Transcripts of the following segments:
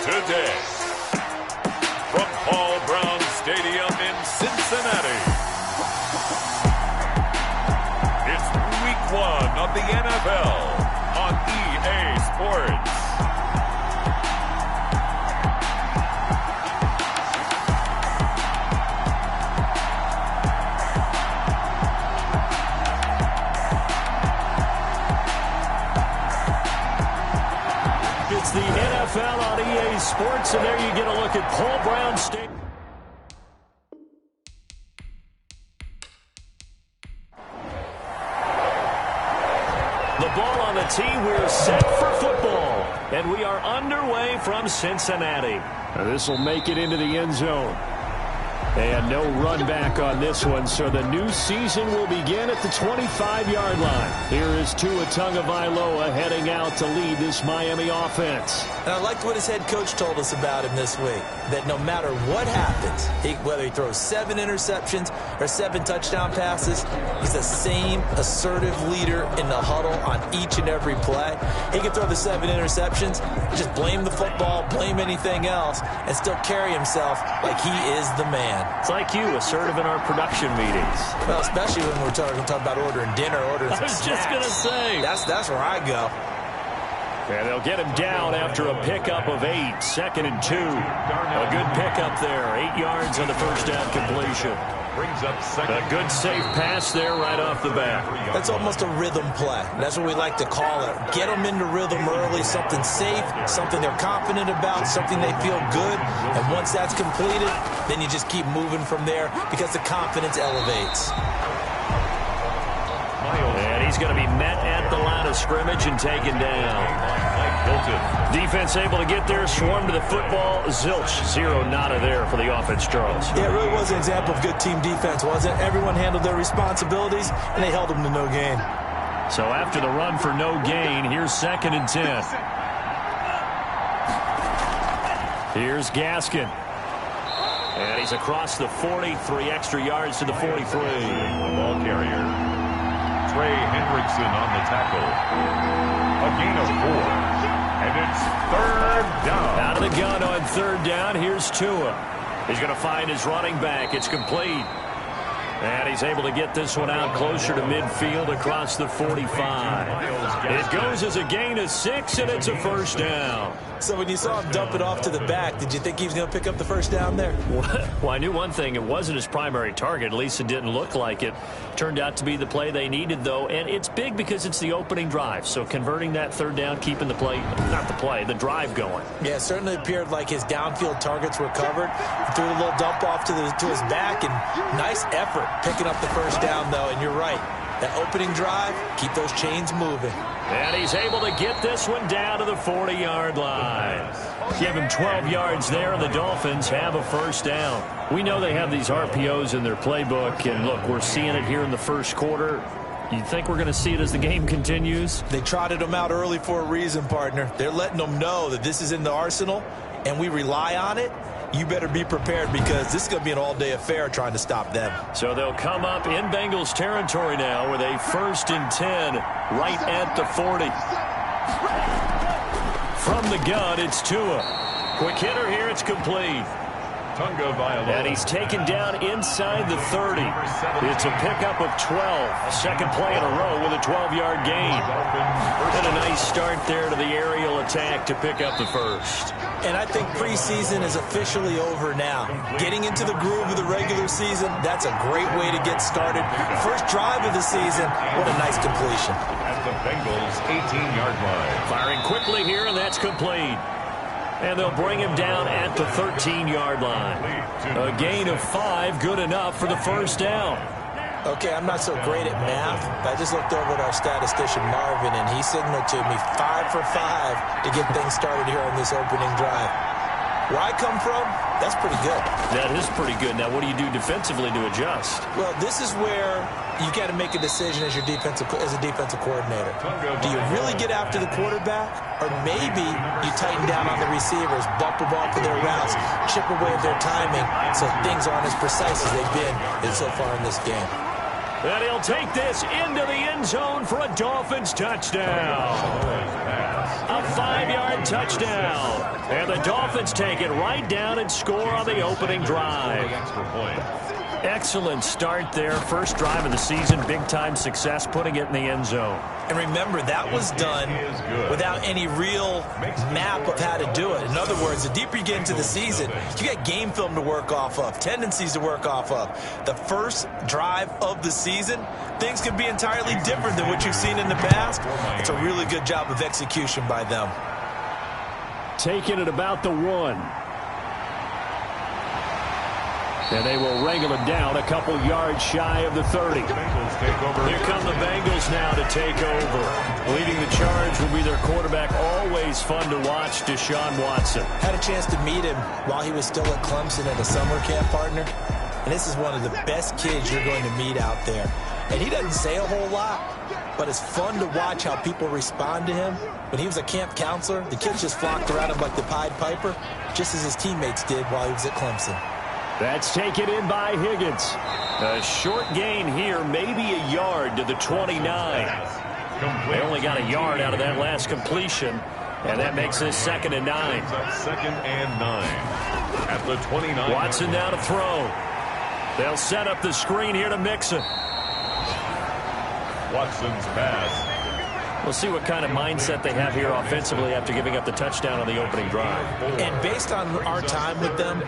today. From Paul Brown Stadium in Cincinnati, it's Week 1 of the NFL on EA Sports. It's the NFL on EA Sports, and there you get a look at Paul Brown Stadium. The ball on the tee. We're set for football, and we are underway from Cincinnati. This will make it into the end zone. And no run back on this one, so the new season will begin at the 25-yard line. Here is Tua Tagovailoa heading out to lead this Miami offense. And I liked what his head coach told us about him this week, that no matter what happens, whether he throws 7 interceptions or 7 touchdown passes, he's the same assertive leader in the huddle on each and every play. He can throw the 7 interceptions, just blame the football, blame anything else, and still carry himself like he is the man. It's like you, assertive in our production meetings. Well, especially when we're talking about ordering dinner, ordering some snacks. I was just going to say. That's where I go. And they'll get him down after a pickup of 8, 2nd and 2. A good pickup there, 8 yards on the first down completion. A good safe pass there right off the bat. That's almost a rhythm play. That's what we like to call it. Get them into rhythm early, something safe, something they're confident about, something they feel good. And once that's completed, then you just keep moving from there because the confidence elevates. And he's going to be met at the line of scrimmage and taken down. Defense able to get there, swarm to the football. Zilch, 0 nada there for the offense, Charles. Yeah, it really was an example of good team defense, wasn't it? Everyone handled their responsibilities, and they held them to no gain. So after the run for no gain, here's 2nd and 10. Here's Gaskin. And he's across the 40, 3 extra yards to the 43. Ball carrier, Trey Hendrickson on the tackle. A gain of 4. And it's 3rd down. Out of the gun on 3rd down. Here's Tua. He's going to find his running back. It's complete. And he's able to get this one out closer to midfield across the 45. It goes as a gain of 6, and it's a 1st down. So when you saw him dump it off to the back, did you think he was going to pick up the 1st down there? Well, I knew one thing. It wasn't his primary target. At least it didn't look like it. Turned out to be the play they needed, though. And it's big because it's the opening drive. So converting that 3rd down, keeping the play, not the play, the drive going. Yeah, it certainly appeared like his downfield targets were covered. He threw a little dump off to his back, and nice effort picking up the 1st down, though. And you're right. That opening drive, keep those chains moving. And he's able to get this one down to the 40-yard line. Give him 12 yards there, and the Dolphins have a 1st down. We know they have these RPOs in their playbook, and look, we're seeing it here in the 1st quarter. You think we're going to see it as the game continues? They trotted them out early for a reason, partner. They're letting them know that this is in the arsenal, and we rely on it. You better be prepared because this is going to be an all-day affair trying to stop them. So they'll come up in Bengals territory now with a 1st and 10 right at the 40. From the gun, it's Tua. Quick hitter here, it's complete. And he's taken down inside the 30. It's a pickup of 12. 2nd play in a row with a 12-yard gain. And a nice start there to the aerial attack to pick up the 1st. And I think preseason is officially over now. Getting into the groove of the regular season, that's a great way to get started. First drive of the season, what a nice completion. At the Bengals' 18-yard line. Firing quickly here, and that's complete. And they'll bring him down at the 13-yard line. A gain of 5, good enough for the 1st down. Okay, I'm not so great at math, but I just looked over at our statistician, Marvin, and he signaled to me 5 for 5 to get things started here on this opening drive. Where I come from, that's pretty good. That is pretty good. Now, what do you do defensively to adjust? Well, this is where you got to make a decision as a defensive coordinator. Do you really get after the quarterback, or maybe you tighten down on the receivers, bump them off of their routes, chip away at their timing, so things aren't as precise as they've been so far in this game. And he'll take this into the end zone for a Dolphins touchdown. A 5-yard touchdown. And the Dolphins take it right down and score on the opening drive. Excellent start there. First drive of the season. Big-time success putting it in the end zone. And remember, that was done without any real map of how to do it. In other words, the deeper you get into the season, you got game film to work off of, tendencies to work off of. The first drive of the season, things can be entirely different than what you've seen in the past. It's a really good job of execution by them. Taking it about the 1. And they will wrangle it down a couple yards shy of the 30. Here come the Bengals now to take over. Leading the charge will be their quarterback. Always fun to watch, Deshaun Watson. Had a chance to meet him while he was still at Clemson at a summer camp, partner. And this is one of the best kids you're going to meet out there. And he doesn't say a whole lot, but it's fun to watch how people respond to him. When he was a camp counselor, the kids just flocked around him like the Pied Piper, just as his teammates did while he was at Clemson. That's taken in by Higgins. A short gain here, maybe a yard to the 29. They only got a yard out of that last completion, and that makes it 2nd and 9. 2nd and 9 at the 29. Watson now to throw. They'll set up the screen here to Mixon. Watson's pass. We'll see what kind of mindset they have here offensively after giving up the touchdown on the opening drive. And based on our time with them,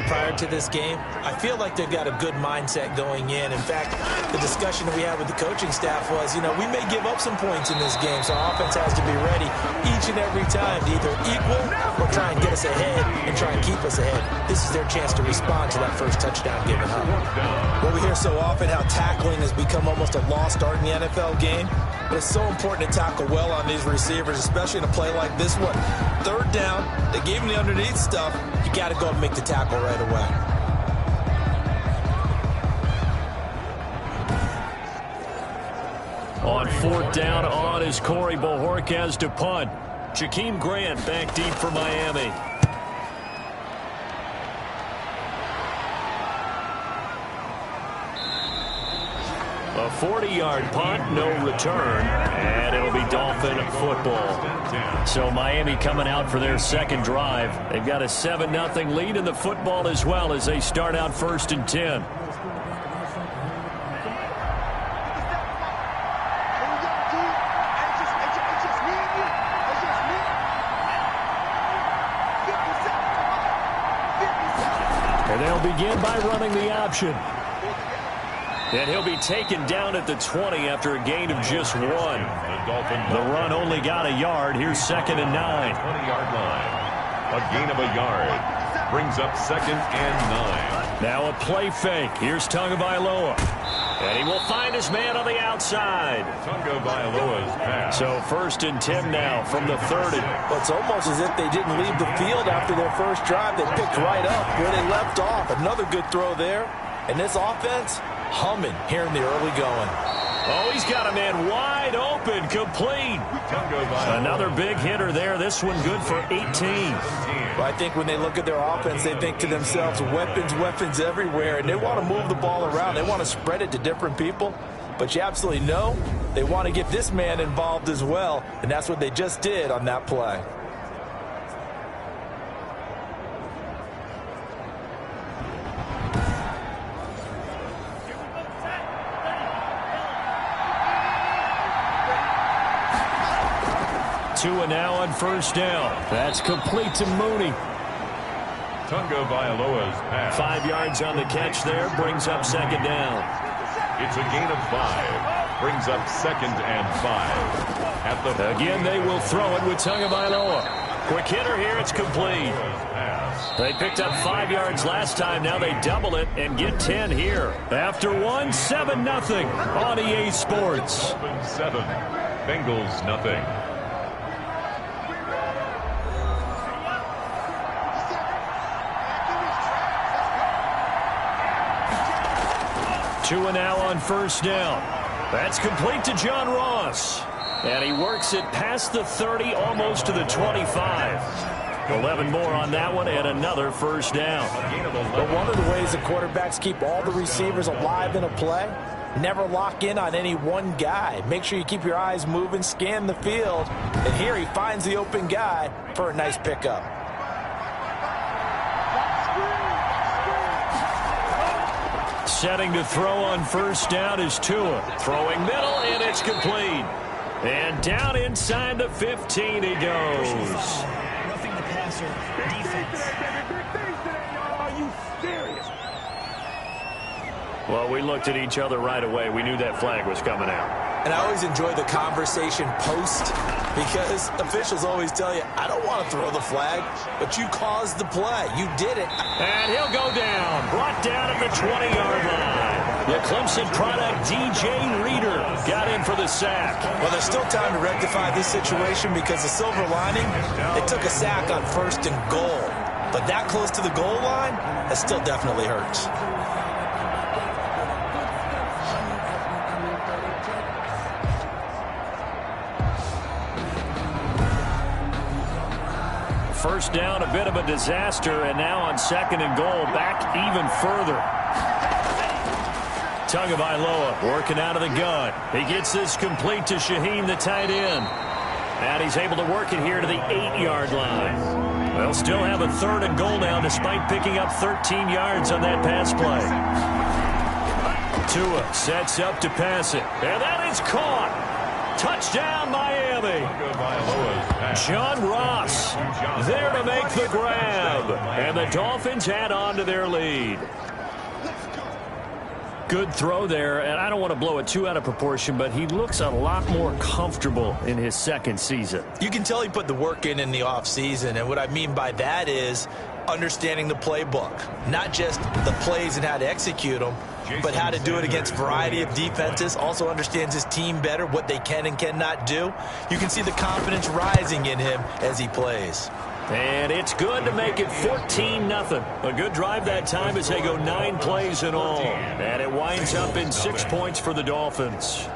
prior to this game, I feel like they've got a good mindset going in. In fact, the discussion that we had with the coaching staff was, we may give up some points in this game, so our offense has to be ready each and every time to either equal or try and get us ahead and try and keep us ahead. This is their chance to respond to that first touchdown given up. Well, we hear so often how tackling has become almost a lost art in the NFL game, but it's so important to tackle well on these receivers, especially in a play like this one. 3rd down, they gave him the underneath stuff. You got to go and make the tackle right away. On 4th down, on is Corey Bojorquez to punt. Jakeem Grant back deep for Miami. A 40-yard punt, no return, and it'll be Dolphin football. So Miami coming out for their second drive. They've got a 7-0 lead in the football as well as they start out 1st and 10. And they'll begin by running the option. And he'll be taken down at the 20 after a gain of just 1. The run only got a yard. Here's 2nd and 9. 20-yard line. A gain of a yard. Brings up 2nd and 9. Now a play fake. Here's Tagovailoa. And he will find his man on the outside. Tagovailoa's pass. So 1st and 10 now from the 30. Well, it's almost as if they didn't leave the field after their first drive. They picked right up where they left off. Another good throw there. And this offense humming here in the early going. Oh, he's got a man wide open, complete. Another big hitter there. This one good for 18. Well, I think when they look at their offense, they think to themselves, weapons, weapons everywhere, and they want to move the ball around. They want to spread it to different people. But you absolutely know they want to get this man involved as well, and that's what they just did on that play. Tua now on 1st down. That's complete to Mooney. Tagovailoa's pass. 5 yards on the catch there. Brings up 2nd down. It's a gain of 5. Brings up 2nd and 5. Again, they will throw it with Tagovailoa. Quick hitter here. It's complete. They picked up 5 yards last time. Now they double it and get 10 here. After 1, 7-0 on EA Sports. 7. Bengals nothing. Tua now on 1st down. That's complete to John Ross. And he works it past the 30, almost to the 25. 11 more on that one, and another 1st down. But one of the ways the quarterbacks keep all the receivers alive in a play never lock in on any one guy. Make sure you keep your eyes moving, scan the field. And here he finds the open guy for a nice pickup. Setting to throw on first down is Tua. Throwing middle, and it's complete. And down inside the 15 he goes. Roughing the passer defense. Are you serious? Well, we looked at each other right away. We knew that flag was coming out. And I always enjoy the conversation post because officials always tell you, I don't want to throw the flag, but you caused the play. You did it. And he'll go down. Brought down at the 20-yard line. The Clemson product, DJ Reader, got in for the sack. Well, there's still time to rectify this situation because the silver lining, they took a sack on 1st and goal. But that close to the goal line, that still definitely hurts. First down, a bit of a disaster, and now on 2nd and goal, back even further. Tagovailoa working out of the gun. He gets this complete to Shaheem, the tight end. And he's able to work it here to the 8-yard line. They'll still have a 3rd and goal now despite picking up 13 yards on that pass play. Tua sets up to pass it. And that is caught. Touchdown, Miami. John Ross there to make the grab. And the Dolphins add on to their lead. Good throw there, and I don't want to blow it too out of proportion, but he looks a lot more comfortable in his 2nd season. You can tell he put the work in the offseason, and what I mean by that is understanding the playbook. Not just the plays and how to execute them, but how to do it against a variety of defenses. Also understands his team better, what they can and cannot do. You can see the confidence rising in him as he plays. And it's good to make it 14-0. A good drive that time as they go 9 plays in all. And it winds up in 6 points for the Dolphins.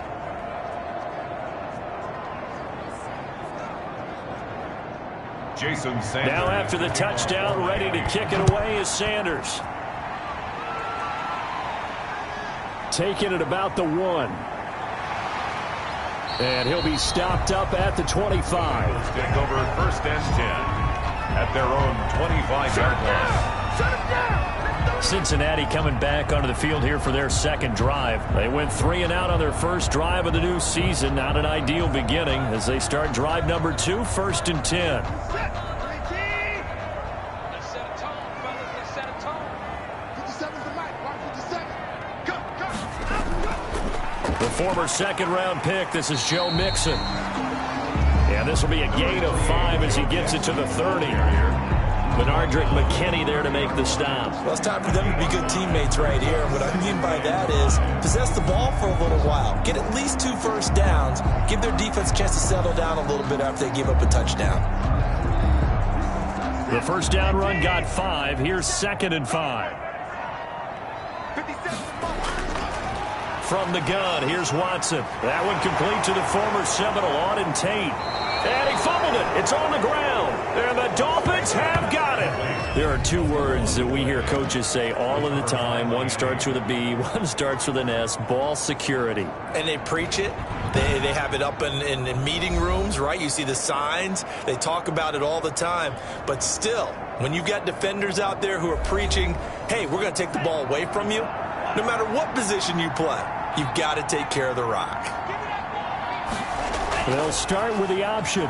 Jason Sanders. Now after the touchdown, ready to kick it away is Sanders. Taking it about the 1. And he'll be stopped up at the 25. Take over 1st and 10 at their own 25-yard line. Cincinnati coming back onto the field here for their 2nd drive. They went 3 and out on their 1st drive of the new season. Not an ideal beginning as they start drive number 2, 1st and 10. The former 2nd-round pick, this is Joe Mixon. And this will be a gain of 5 as he gets it to the 30. Benardrick McKinney there to make the stop. Well, it's time for them to be good teammates right here. And what I mean by that is possess the ball for a little while. Get at least 2 first downs. Give their defense a chance to settle down a little bit after they give up a touchdown. The first down run got 5. Here's 2nd and 5. From the gun, here's Watson. That one complete to the former Seminole, Auden Tate. And he fumbled it. It's on the ground. And the Dolphins have got it. There are 2 words that we hear coaches say all of the time. One starts with a B, one starts with an S. Ball security. And they preach it. They have it up in meeting rooms, right? You see the signs. They talk about it all the time. But still, when you've got defenders out there who are preaching, hey, we're going to take the ball away from you, no matter what position you play, you've got to take care of the rock. They'll start with the option.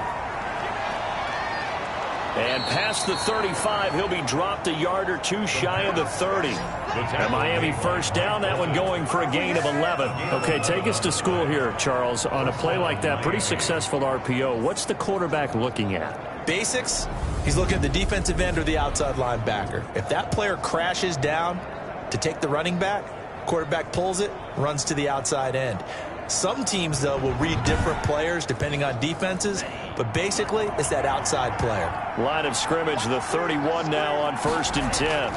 And past the 35, he'll be dropped a yard or 2 shy of the 30. And Miami first down, that one going for a gain of 11. Okay, take us to school here, Charles. On a play like that, pretty successful RPO. What's the quarterback looking at? Basics, he's looking at the defensive end or the outside linebacker. If that player crashes down to take the running back, quarterback pulls it, runs to the outside end. Some teams, though, will read different players depending on defenses, but basically it's that outside player. Line of scrimmage, the 31 now on 1st and 10.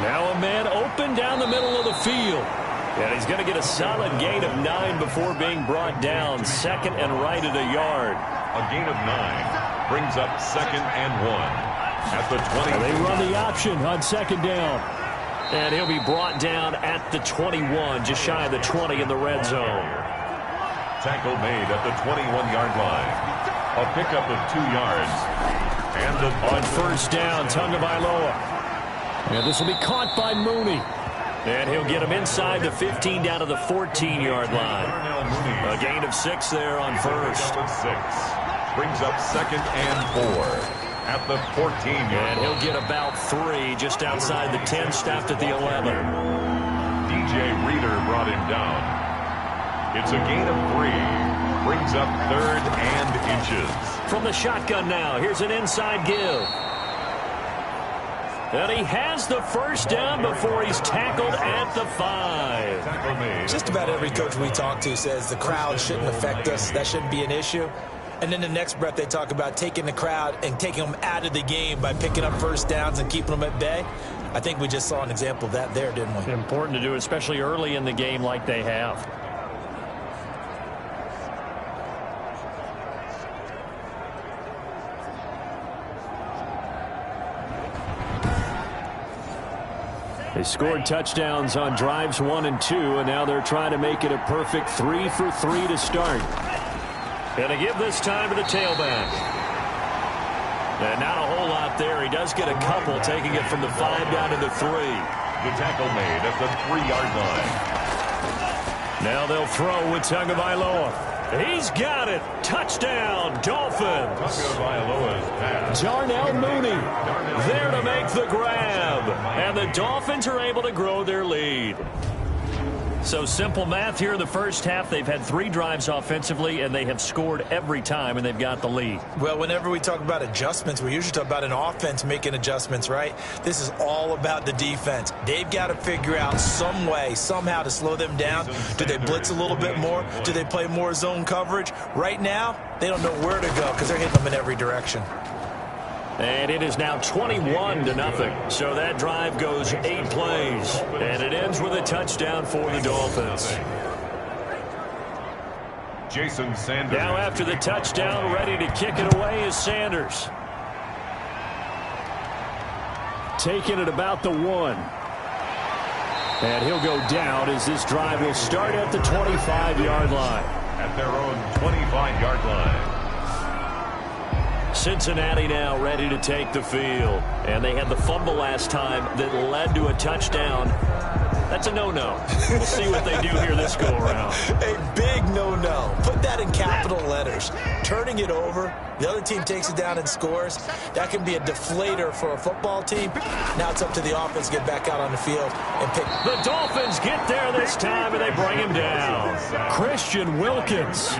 Now a man open down the middle of the field. And he's going to get a solid gain of 9 before being brought down. 2nd and right at a yard. A gain of 9 brings up 2nd and 1 at the 20. They run the option on 2nd down. And he'll be brought down at the 21, just shy of the 20 in the red zone. Tackle made at the 21-yard line. A pickup of 2 yards. And on first down, Tagovailoa. And this will be caught by Mooney. And he'll get him inside the 15 down to the 14-yard line. A gain of 6 there on first. Brings up 2nd and 4 at the 14-yard line. And he'll get about 3 just outside the 10, stopped at the 11. DJ Reader brought him down. It's a gain of 3. Brings up 3rd and inches. From the shotgun now, here's an inside give. And he has the first down before he's tackled at the 5. Just about every coach we talk to says the crowd shouldn't affect us. That shouldn't be an issue. And then the next breath they talk about taking the crowd and taking them out of the game by picking up first downs and keeping them at bay. I think we just saw an example of that there, didn't we? Important to do, especially early in the game like they have. They scored touchdowns on drives 1 and 2, and now they're trying to make it a perfect 3 for 3 to start. And to give this time to the tailback. And not a whole lot there. He does get a couple, taking it from the 5 down to the 3. The tackle made at the 3-yard line. Now they'll throw with Tagovailoa. He's got it. Touchdown, Dolphins. Tagovailoa's pass. Darnell Mooney there to make the grab. And the Dolphins are able to grow their lead. So simple math here in the first half. They've had 3 drives offensively, and they have scored every time, and they've got the lead. Well, whenever we talk about adjustments, we usually talk about an offense making adjustments, right? This is all about the defense. They've got to figure out some way, somehow to slow them down. Do they blitz a little bit more? Do they play more zone coverage? Right now, they don't know where to go because they're hitting them in every direction. And it is now 21-0. So that drive goes 8 plays. And it ends with a touchdown for the Dolphins. Jason Sanders. Now after the touchdown, ready to kick it away is Sanders. Taking it about the 1. And he'll go down as this drive will start at the 25-yard line. At their own 25-yard line. Cincinnati now ready to take the field. And they had the fumble last time that led to a touchdown. That's a no-no. We'll see what they do here this go-around. A big no-no. Put that in capital letters. Turning it over, the other team takes it down and scores. That can be a deflator for a football team. Now it's up to the offense to get back out on the field and pick. The Dolphins get there this time, and they bring him down. Christian Wilkins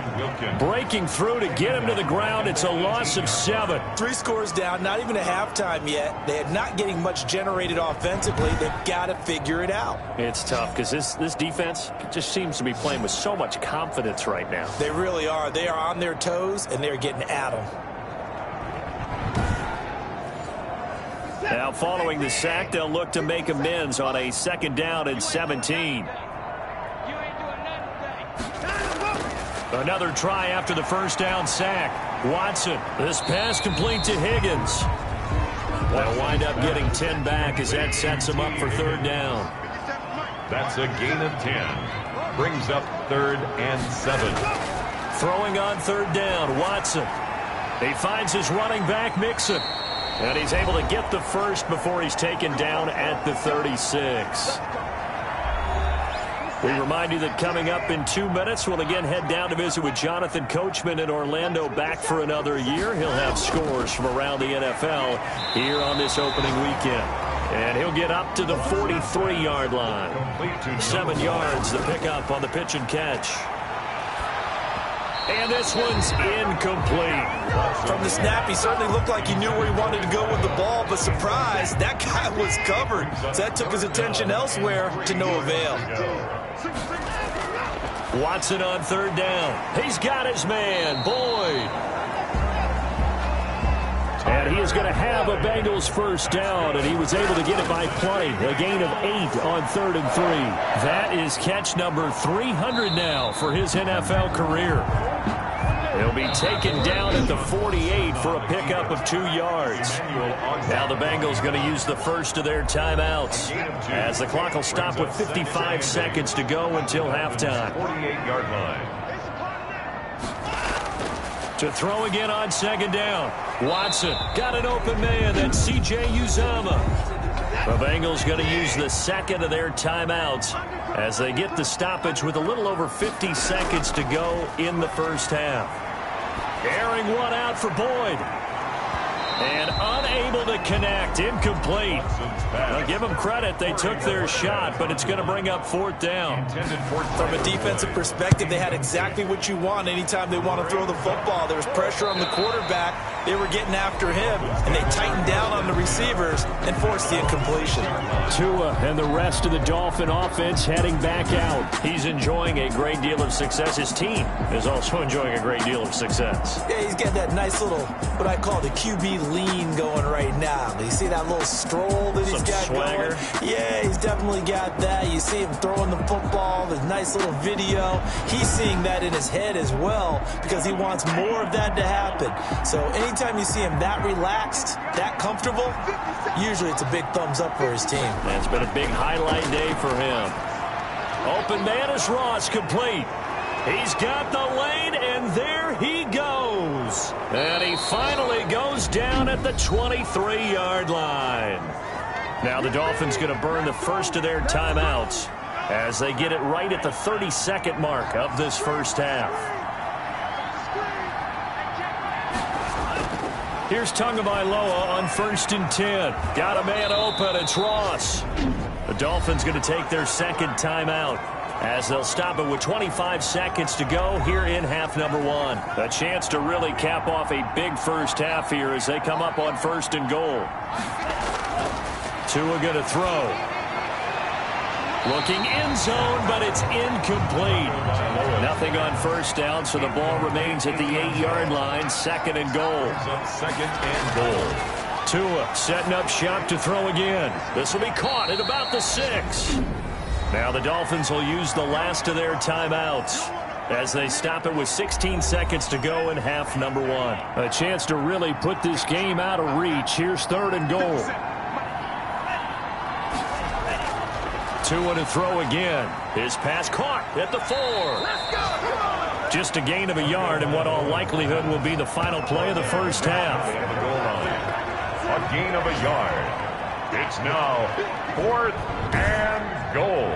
breaking through to get him to the ground. It's a loss of 7. 3 scores down, not even a halftime yet. They are not getting much generated offensively. They've got to figure it out. It's tough because this defense just seems to be playing with so much confidence right now. They really are. They are on their toes, and they're getting at them. Now following the sack, they'll look to make amends on a 2nd down and 17. Another try after the first down sack. Watson, this pass complete to Higgins. They'll wind up getting 10 back as that sets him up for 3rd down. That's a gain of 10. Brings up 3rd and 7. Throwing on 3rd down, Watson. He finds his running back, Mixon. And he's able to get the first before he's taken down at the 36. We remind you that coming up in 2 minutes, we'll again head down to visit with Jonathan Coachman in Orlando, back for another year. He'll have scores from around the NFL here on this opening weekend. And he'll get up to the 43-yard line. 7 yards, the pickup on the pitch and catch. And this one's incomplete. From the snap, he certainly looked like he knew where he wanted to go with the ball, but surprise, that guy was covered. So that took his attention elsewhere to no avail. Watson on 3rd down. He's got his man, Boyd. And he is going to have a Bengals first down, and he was able to get it by plenty. A gain of 8 on 3rd and 3. That is catch number 300 now for his NFL career. He'll be taken down at the 48 for a pickup of 2 yards. Now the Bengals going to use the first of their timeouts, as the clock will stop with 55 seconds to go until halftime. 48-yard line. To throw again on second down. Watson got an open man. That's C.J. Uzomah. The Bengals going to use the second of their timeouts as they get the stoppage with a little over 50 seconds to go in the first half. Airing one out for Boyd. And unable to connect. Incomplete. I'll give them credit. They took their shot, but it's going to bring up fourth down. From a defensive perspective, they had exactly what you want anytime they want to throw the football. There was pressure on the quarterback. They were getting after him, and they tightened down on the receivers and forced the incompletion. Tua and the rest of the Dolphin offense heading back out. He's enjoying a great deal of success. His team is also enjoying a great deal of success. Yeah, he's got that nice little, what I call the QB lean going right now. You see that little stroll that he's got swagger going? Yeah, he's definitely got that. You see him throwing the football, the nice little video. He's seeing that in his head as well because he wants more of that to happen. So anytime you see him that relaxed, that comfortable, usually it's a big thumbs up for his team. It's been a big highlight day for him. Open man is Ross, complete. He's got the lane, and there he goes. And he finally goes down at the 23-yard line. Now the Dolphins going to burn the first of their timeouts as they get it right at the 32nd mark of this first half. Here's Tagovailoa on 1st and 10. Got a man open. It's Ross. The Dolphins going to take their second timeout as they'll stop it with 25 seconds to go here in half number 1. A chance to really cap off a big first half here as they come up on 1st and goal. Tua going to throw. Looking end zone, but it's incomplete. Nothing on first down, so the ball remains at the 8-yard line. 2nd and goal. 2nd and goal. Tua setting up shop to throw again. This will be caught at about the 6. Now the Dolphins will use the last of their timeouts as they stop it with 16 seconds to go in half number 1. A chance to really put this game out of reach. Here's 3rd and goal. Tua to throw again. His pass caught at the 4. Just a gain of a yard in what all likelihood will be the final play of the first half. A gain of a yard. It's now 4th and goal.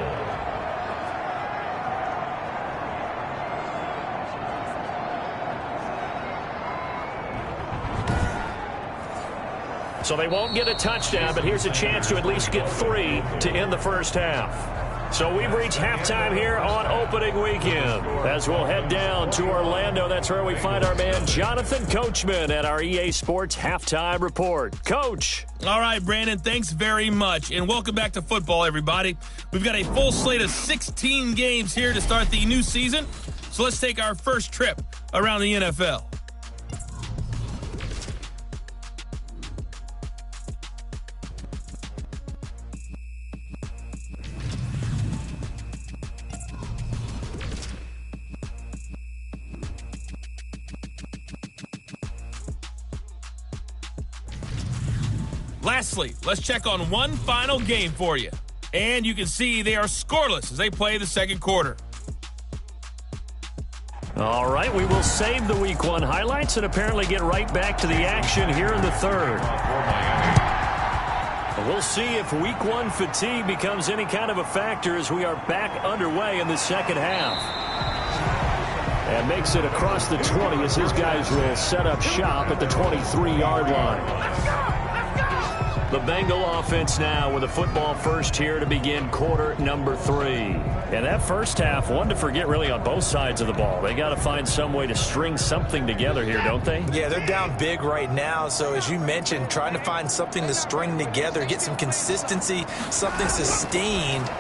So they won't get a touchdown, but here's a chance to at least get 3 to end the first half. So we've reached halftime here on opening weekend. As we'll head down to Orlando, that's where we find our man Jonathan Coachman at our EA Sports Halftime Report. Coach. All right, Brandon, thanks very much. And welcome back to football, everybody. We've got a full slate of 16 games here to start the new season. So let's take our first trip around the NFL. Lastly, let's check on one final game for you. And you can see they are scoreless as they play the second quarter. All right, we will save the Week 1 highlights and apparently get right back to the action here in the third. We'll see if Week 1 fatigue becomes any kind of a factor as we are back underway in the second half. And makes it across the 20 as his guys will set up shop at the 23-yard line. The Bengal offense now with a football first here to begin quarter number 3. And that first half, one to forget really on both sides of the ball. They got to find some way to string something together here, don't they? Yeah, they're down big right now. So as you mentioned, trying to find something to string together, get some consistency, something sustained,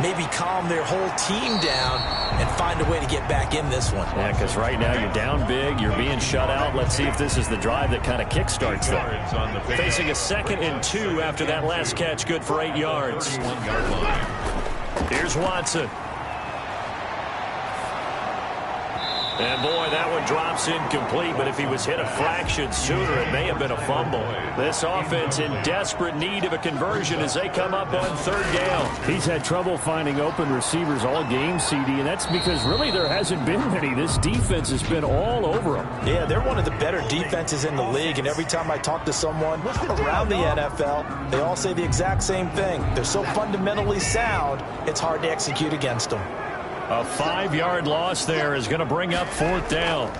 maybe calm their whole team down and find a way to get back in this one. Yeah, because right now you're down big, you're being shut out. Let's see if this is the drive that kind of kickstarts them. Facing a 2nd and 2 after that last catch, good for 8 yards. Here's Watson. And, boy, that one drops incomplete, but if he was hit a fraction sooner, it may have been a fumble. This offense in desperate need of a conversion as they come up on third down. He's had trouble finding open receivers all game, CD, and that's because really there hasn't been many. This defense has been all over them. Yeah, they're one of the better defenses in the league, and every time I talk to someone around the NFL, they all say the exact same thing. They're so fundamentally sound, it's hard to execute against them. A 5-yard loss there is going to bring up fourth down.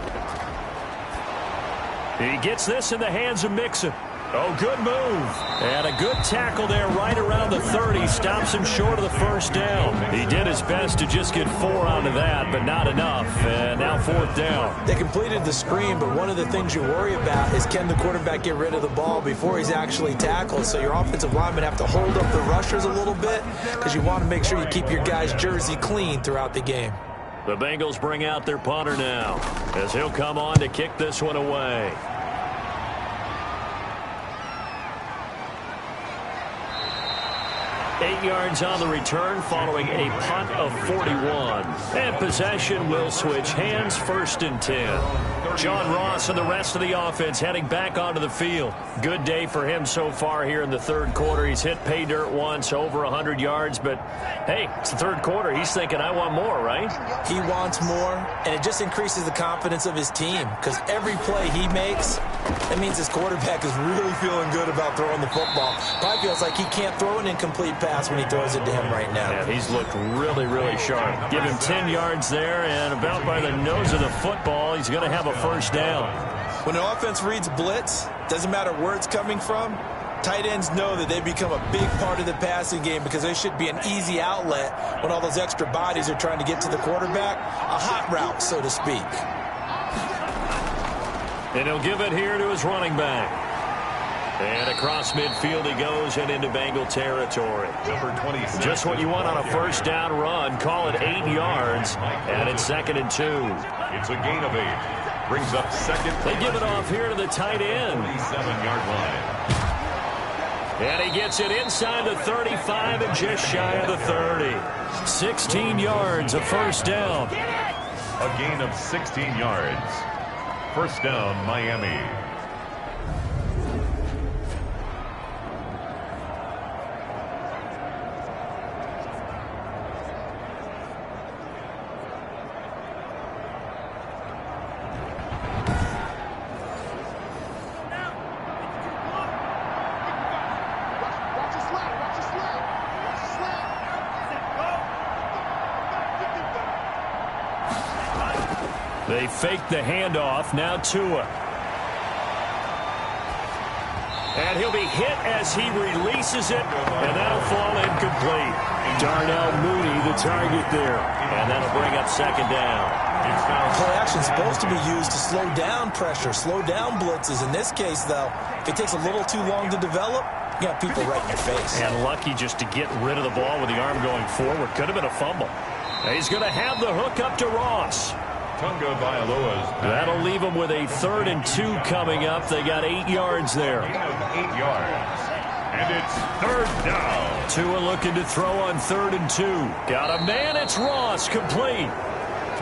He gets this in the hands of Mixon. Oh, good move. And a good tackle there right around the 30. Stops him short of the first down. He did his best to just get 4 onto that, but not enough. And now fourth down. They completed the screen, but one of the things you worry about is can the quarterback get rid of the ball before he's actually tackled. So your offensive linemen have to hold up the rushers a little bit because you want to make sure you keep your guy's jersey clean throughout the game. The Bengals bring out their punter now as he'll come on to kick this one away. 8 yards on the return following a punt of 41. And possession will switch hands, 1st and 10. John Ross and the rest of the offense heading back onto the field. Good day for him so far here in the third quarter. He's hit pay dirt once, over 100 yards. But, hey, it's the third quarter. He's thinking, I want more, right? He wants more, and it just increases the confidence of his team because every play he makes, that means his quarterback is really feeling good about throwing the football. Probably feels like he can't throw an incomplete pass when he throws it to him right now. Yeah, he's looked really, really sharp. Give him 10 yards there, and about by the nose of the football, he's going to have a first down. When an offense reads blitz, doesn't matter where it's coming from, tight ends know that they become a big part of the passing game because they should be an easy outlet when all those extra bodies are trying to get to the quarterback. A hot route, so to speak. And he'll give it here to his running back. And across midfield he goes and into Bengal territory. Number 26. Just what you want on a first down run. Call it 8 yards. And it's 2nd and 2. It's a gain of 8. Brings up second. They give it off here to the tight end. 27-yard line. And he gets it inside the 35 and just shy of the 30. 16 yards, a first down. A gain of 16 yards. First down, Miami. They fake the handoff. Now Tua. And he'll be hit as he releases it, and that'll fall incomplete. Darnell Mooney, the target there. And that'll bring up second down. Play action is supposed to be used to slow down pressure, slow down blitzes. In this case, though, if it takes a little too long to develop, you got people right in your face. And lucky just to get rid of the ball with the arm going forward. Could have been a fumble. He's going to have the hook up to Ross. Tunga Bailoa's. That'll leave them with a 3rd and 2 coming up. They got 8 yards there. 8 yards. And it's 3rd down. Tua looking to throw on 3rd and 2. Got a man. It's Ross. Complete.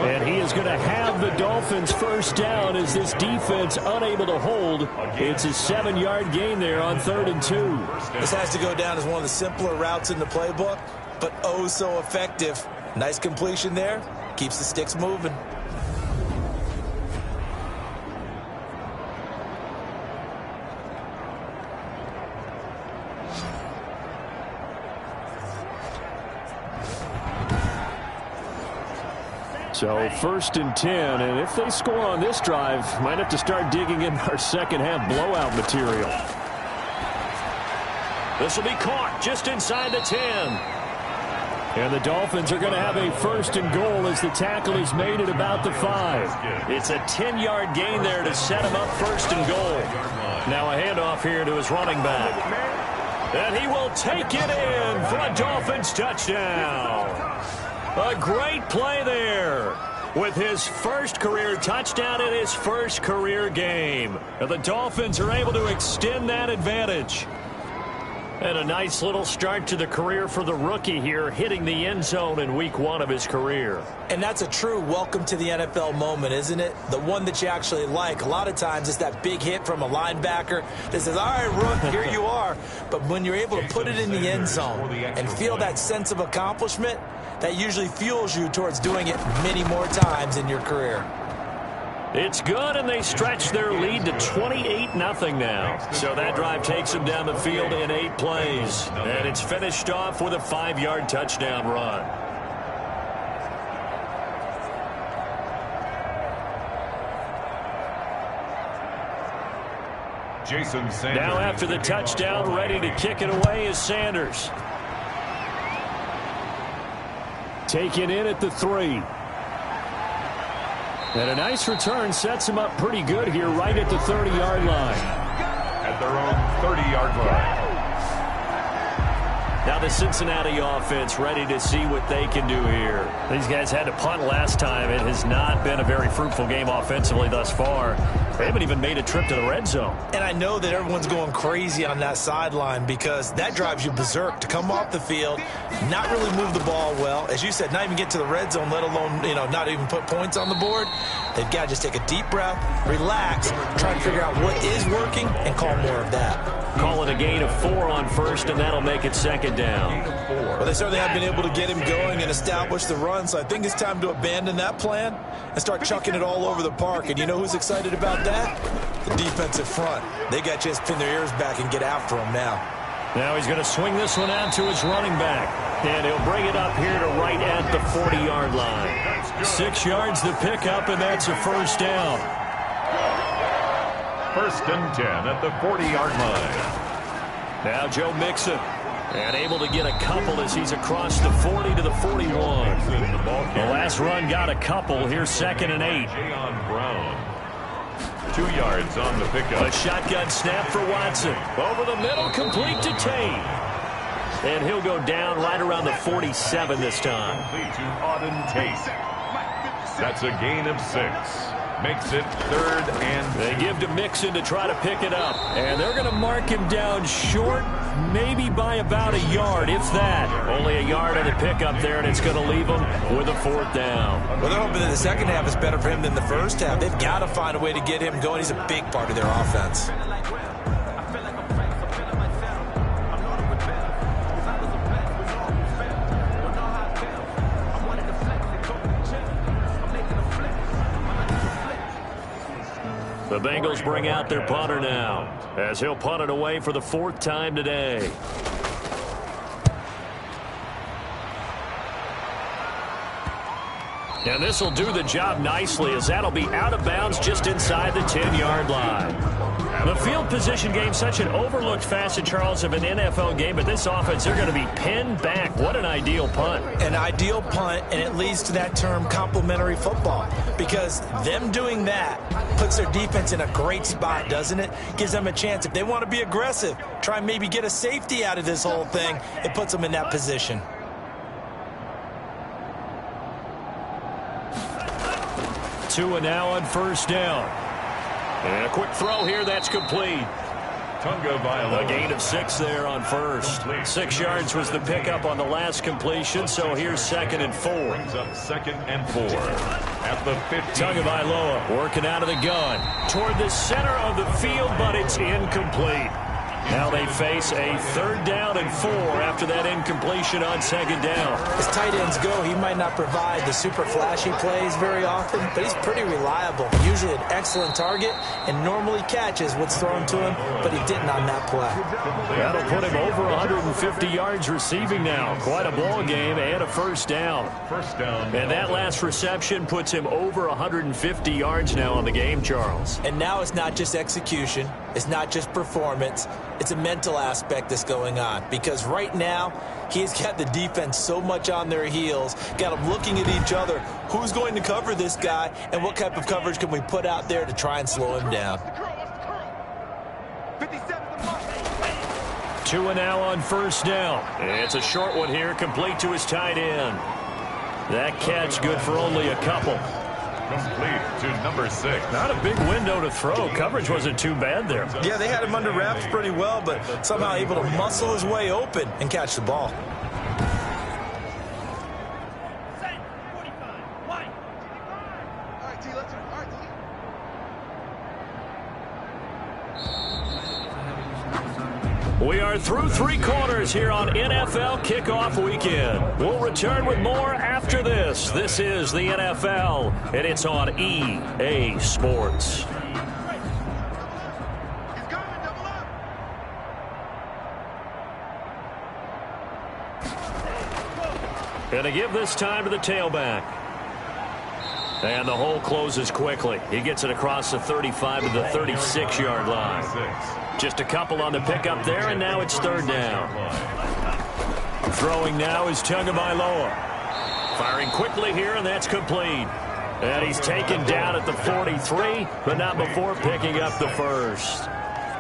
And he is going to have the Dolphins first down as this defense unable to hold. It's a 7-yard gain there on 3rd and 2. This has to go down as one of the simpler routes in the playbook, but oh so effective. Nice completion there. Keeps the sticks moving. So 1st and 10, and if they score on this drive, might have to start digging in our second half blowout material. This will be caught just inside the 10. And the Dolphins are going to have a 1st and goal as the tackle is made at about the 5. It's a 10-yard gain there to set him up 1st and goal. Now a handoff here to his running back. And he will take it in for a Dolphins touchdown. A great play there with his first career touchdown in his first career game. And the Dolphins are able to extend that advantage. And a nice little start to the career for the rookie here, hitting the end zone in week 1 of his career. And that's a true welcome to the NFL moment, isn't it? The one that you actually like. A lot of times it's that big hit from a linebacker that says, all right, Rook, here you are. But when you're able to put it in the end zone and feel that sense of accomplishment, that usually fuels you towards doing it many more times in your career. It's good, and they stretch their lead to 28-0 now. So that drive takes them down the field in 8 plays. And it's finished off with a 5-yard touchdown run. Jason Sanders. Now after the touchdown, ready to kick it away is Sanders. Taken in at the 3. And a nice return sets him up pretty good here right at the 30-yard line. At their own 30-yard line. Now the Cincinnati offense ready to see what they can do here. These guys had to punt last time. It has not been a very fruitful game offensively thus far. They haven't even made a trip to the red zone. And I know that everyone's going crazy on that sideline because that drives you berserk to come off the field, not really move the ball well. As you said, not even get to the red zone, let alone, not even put points on the board. They've got to just take a deep breath, relax, try to figure out what is working, and call more of that. Call it a gain of 4 on first, and that'll make it 2nd down. Well, they certainly have been able to get him going and establish the run, so I think it's time to abandon that plan and start chucking it all over the park. And you know who's excited about that? The defensive front. They got to just pin their ears back and get after him now. Now he's going to swing this one out to his running back. And he'll bring it up here to right at the 40-yard line. 6 yards to pick up, and that's a first down. 1st and 10 at the 40-yard line. Now Joe Mixon. And able to get a couple as he's across the 40 to the 41. The last run got a couple. Here's 2nd and 8. Jayon Brown. 2 yards on the pickup. A shotgun snap for Watson. Over the middle, complete to Tate. And he'll go down right around the 47 this time. Complete to Auden Tate. That's a gain of 6. Makes it 3rd and... They give to Mixon to try to pick it up. And they're going to mark him down short, maybe by about a yard, if that. Only a yard on the pickup there, and it's going to leave him with a 4th down. Well, they're hoping that the second half is better for him than the first half. They've got to find a way to get him going. He's a big part of their offense. The Bengals bring out their punter now, as he'll punt it away for the 4th time today. And this will do the job nicely, as that'll be out of bounds just inside the 10-yard line. The field position game, such an overlooked facet, Charles, of an NFL game, but this offense, they're going to be pinned back. What an ideal punt. An ideal punt, and it leads to that term complementary football, because them doing that puts their defense in a great spot, doesn't it? Gives them a chance. If they want to be aggressive, try and maybe get a safety out of this whole thing, it puts them in that position. Tua now on 1st down. And a quick throw here, that's complete. A gain of 6 there on 1st. 6 yards was the pickup on the last completion, so here's 2nd and 4. Brings up 2nd and 4 at the 15. Tagovailoa working out of the gun toward the center of the field, but it's incomplete. Now they face a 3rd down and 4 after that incompletion on 2nd down. As tight ends go, he might not provide the super flashy plays very often, but he's pretty reliable. Usually an excellent target and normally catches what's thrown to him, but he didn't on that play. That'll put him over 150 yards receiving now. Quite a ball game and a 1st down. And that last reception puts him over 150 yards now on the game, Charles. And now it's not just execution. It's not just performance. It's a mental aspect that's going on, because right now he's got the defense so much on their heels, got them looking at each other. Who's going to cover this guy, and what type of coverage can we put out there to try and slow him down? Tua now on 1st down. It's a short one here, complete to his tight end. That catch good for only a couple. Complete to number 6. Not a big window to throw. Coverage wasn't too bad there. Yeah, they had him under wraps pretty well, but somehow able to muscle his way open and catch the ball. We are through 3 quarters here on NFL Kickoff Weekend. We'll return with more after this. This is the NFL, and it's on EA Sports. Going to give this time to the tailback. And the hole closes quickly. He gets it across the 35 to the 36-yard line. Just a couple on the pickup there, and now it's 3rd down. Throwing now is Tagovailoa. Firing quickly here, and that's complete. And he's taken down at the 43, but not before picking up the first.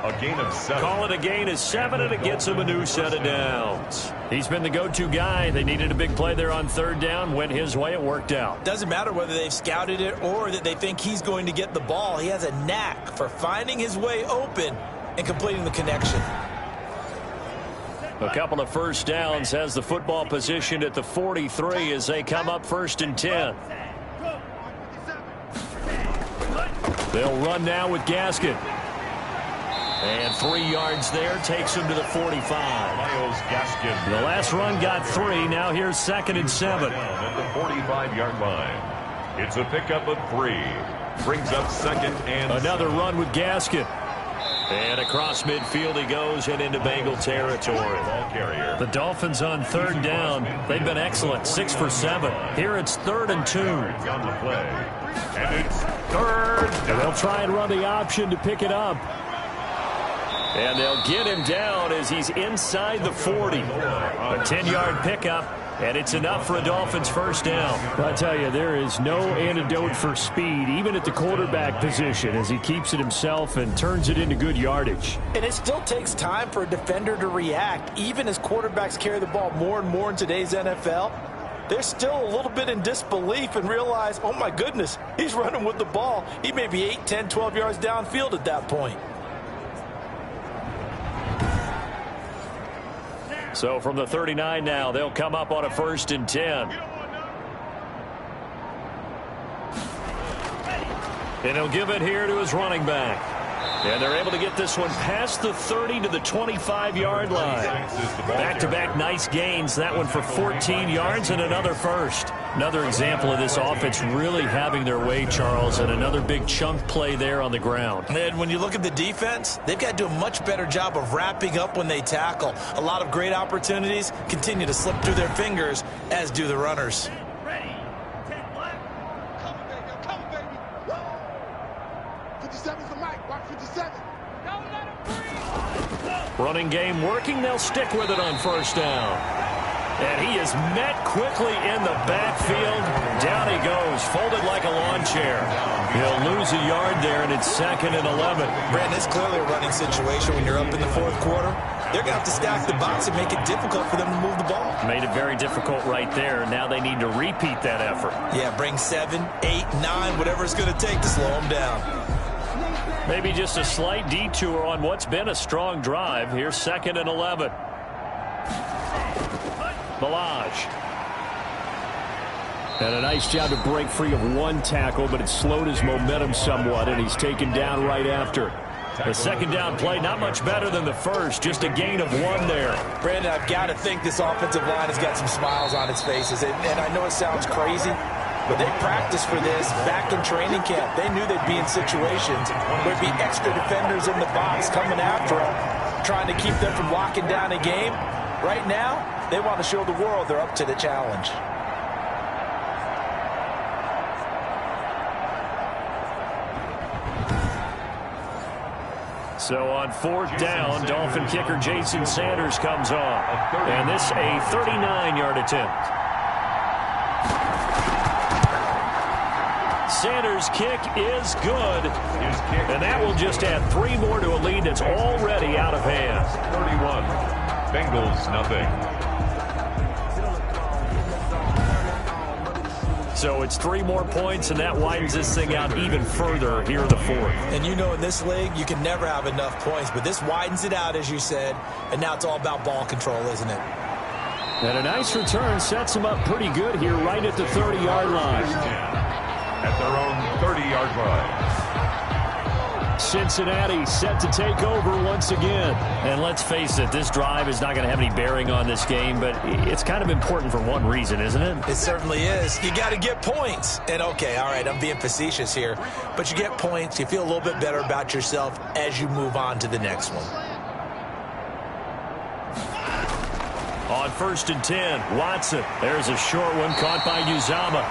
A gain of 7. Call it a gain of 7, and it gets him a new set of downs. He's been the go-to guy. They needed a big play there on 3rd down. Went his way. It worked out. Doesn't matter whether they've scouted it or that they think he's going to get the ball. He has a knack for finding his way open and completing the connection. A couple of first downs, has the football positioned at the 43 as they come up 1st and 10. They'll run now with Gaskin. And 3 yards there takes him to the 45. Miles Gaskin. The last run got 3. Now here's 2nd and 7. At the 45-yard line. It's a pickup of 3. Brings up 2nd and another 7. run with Gaskin. And across midfield he goes and into Bengal territory. Ball carrier. The Dolphins on 3rd down. They've been excellent. 6 for 7. Here it's 3rd and 2. On the play. And it's 3rd down. They'll try and run the option to pick it up. And they'll get him down as he's inside the 40. A 10-yard pickup, and it's enough for a Dolphins first down. I tell you, there is no antidote for speed, even at the quarterback position, as he keeps it himself and turns it into good yardage. And it still takes time for a defender to react. Even as quarterbacks carry the ball more and more in today's NFL, they're still a little bit in disbelief and realize, oh my goodness, he's running with the ball. He may be 8, 10, 12 yards downfield at that point. So from the 39 now, they'll come up on a 1st and 10. And he'll give it here to his running back. And they're able to get this one past the 30 to the 25-yard line. Back-to-back nice gains. That one for 14 yards and another first. Another example of this offense really having their way, Charles, and another big chunk play there on the ground. And when you look at the defense, they've got to do a much better job of wrapping up when they tackle. A lot of great opportunities continue to slip through their fingers, as do the runners. Running game working. They'll stick with it on 1st down. And he is met quickly in the backfield. Down he goes, folded like a lawn chair. He'll lose a yard there, and it's 2nd and 11. Brandon, it's clearly a running situation when you're up in the 4th quarter. They're going to have to stack the box and make it difficult for them to move the ball. Made it very difficult right there. Now they need to repeat that effort. Yeah, bring 7, 8, 9, whatever it's going to take to slow them down. Maybe just a slight detour on what's been a strong drive. Here's 2nd and 11. Balaj. And a nice job to break free of one tackle, but it slowed his momentum somewhat, and he's taken down right after. The 2nd down play, not much better than the first, just a gain of 1 there. Brandon, I've got to think this offensive line has got some smiles on its faces, and I know it sounds crazy, but they practiced for this back in training camp. They knew they'd be in situations where there'd be extra defenders in the box coming after them, trying to keep them from locking down a game. Right now, they want to show the world they're up to the challenge. So on 4th down, Dolphin kicker Jason Sanders comes on. And this a 39-yard attempt. Sanders' kick is good. And that will just add 3 more to a lead that's already out of hand. 31. Bengals, nothing. So it's 3 more points, and that widens this thing out even further here in the fourth. And you know in this league, you can never have enough points, but this widens it out, as you said, and now it's all about ball control, isn't it? And a nice return sets them up pretty good here right at the 30-yard line. At their own 30-yard line. Cincinnati set to take over once again. And let's face it, this drive is not going to have any bearing on this game, but it's kind of important for one reason, isn't it? It certainly is. You got to get points. And, okay, all right, I'm being facetious here, but you get points, you feel a little bit better about yourself as you move on to the next one. On 1st and 10, Watson. There's a short one caught by Uzama.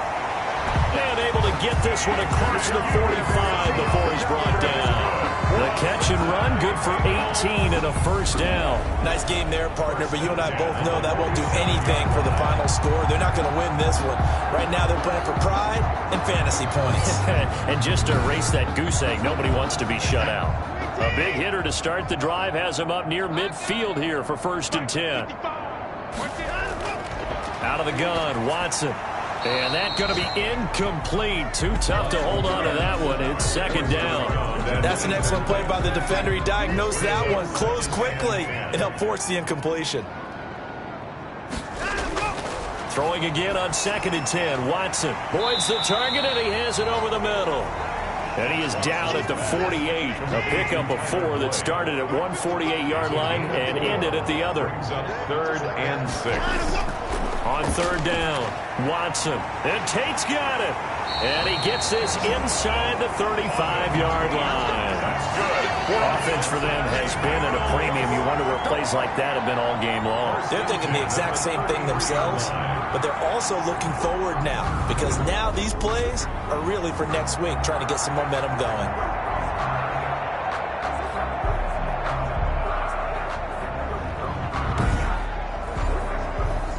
And able to get this one across the 45 before he's brought down. The catch and run, good for 18 and a first down. Nice game there, partner, but you and I both know that won't do anything for the final score. They're not going to win this one. Right now they're playing for pride and fantasy points. And just to erase that goose egg, nobody wants to be shut out. A big hitter to start the drive has him up near midfield here for 1st and 10. Out of the gun, Watson. And that's going to be incomplete. Too tough to hold on to that one. It's 2nd down. That's an excellent play by the defender. He diagnosed that one, closed quickly, and helped force the incompletion. Throwing again on 2nd and 10. Watson voids the target, and he has it over the middle. And he is down at the 48. A pickup of 4 that started at 148-yard line and ended at the other. 3rd and 6. On 3rd down, Watson. And Tate's got it. And he gets this inside the 35-yard line. That's good. Offense for them has been at a premium. You wonder where plays like that have been all game long. They're thinking the exact same thing themselves, but they're also looking forward now, because now these plays are really for next week, trying to get some momentum going.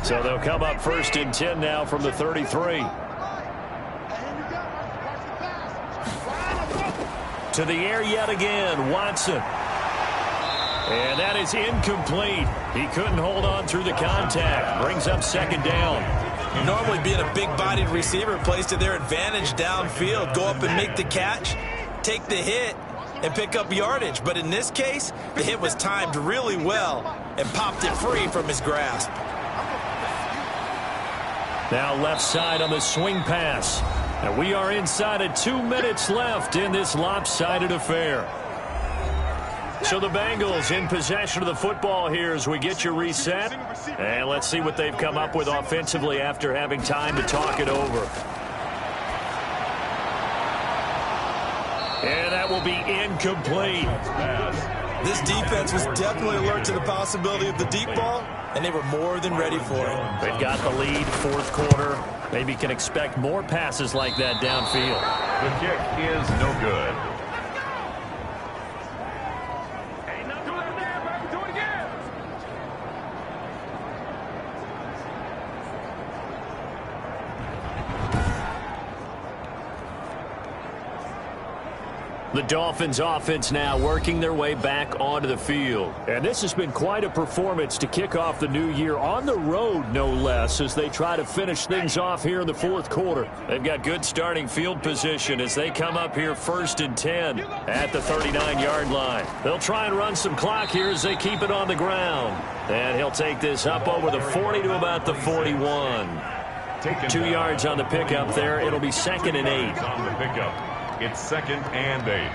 So they'll come up 1st and 10 now from the 33. To the air yet again, Watson. And that is incomplete. He couldn't hold on through the contact. Brings up 2nd down. Normally being a big-bodied receiver plays to their advantage downfield. Go up and make the catch, take the hit, and pick up yardage. But in this case, the hit was timed really well and popped it free from his grasp. Now left side on the swing pass. And we are inside of 2 minutes left in this lopsided affair. So the Bengals in possession of the football here as we get you reset. And let's see what they've come up with offensively after having time to talk it over. And that will be incomplete. This defense was definitely alert to the possibility of the deep ball, and they were more than ready for it. They've got the lead, 4th quarter. Maybe can expect more passes like that downfield. The kick is no good. The Dolphins offense now working their way back onto the field. And this has been quite a performance to kick off the new year on the road, no less, as they try to finish things off here in the 4th quarter. They've got good starting field position as they come up here 1st and 10 at the 39-yard line. They'll try and run some clock here as they keep it on the ground. And he'll take this up over the 40 to about the 41. 2 yards on the pickup there. It'll be 2nd and 8. On the pickup. It's 2nd and 8.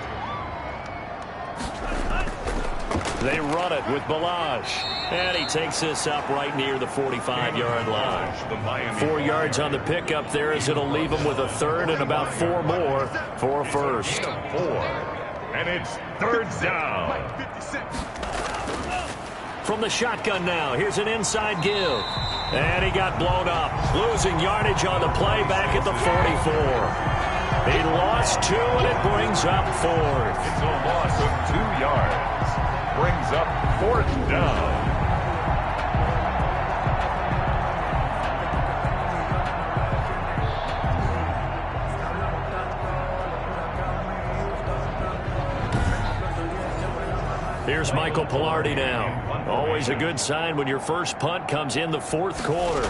They run it with Balaj. And he takes this up right near the 45-yard line. 4 yards on the pickup there as it'll leave him with a 3rd and about 4 more for 1st. 4. And it's 3rd down. From the shotgun now, here's an inside give. And he got blown up. Losing yardage on the play back at the 44. He lost 2, and it brings up 4th. It's a loss of 2 yards. Brings up 4th down. Here's Michael Pilardi now. Always a good sign when your first punt comes in the 4th quarter.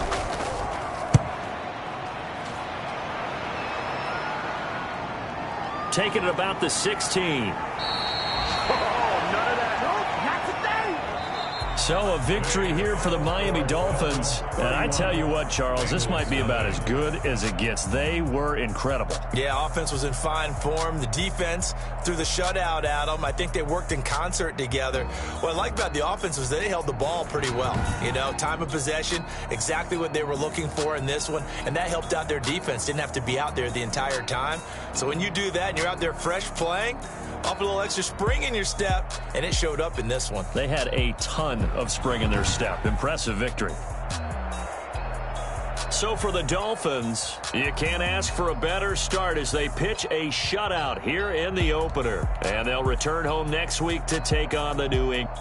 taken at about the 16. So a victory here for the Miami Dolphins. And I tell you what, Charles, this might be about as good as it gets. They were incredible. Yeah, offense was in fine form. The defense threw the shutout at them. I think they worked in concert together. What I like about the offense was they held the ball pretty well. You know, time of possession, exactly what they were looking for in this one. And that helped out their defense. Didn't have to be out there the entire time. So when you do that and you're out there fresh playing, up a little extra spring in your step, and it showed up in this one. They had a ton of spring in their step. Impressive victory. So for the Dolphins, you can't ask for a better start as they pitch a shutout here in the opener. And they'll return home next week to take on the New England.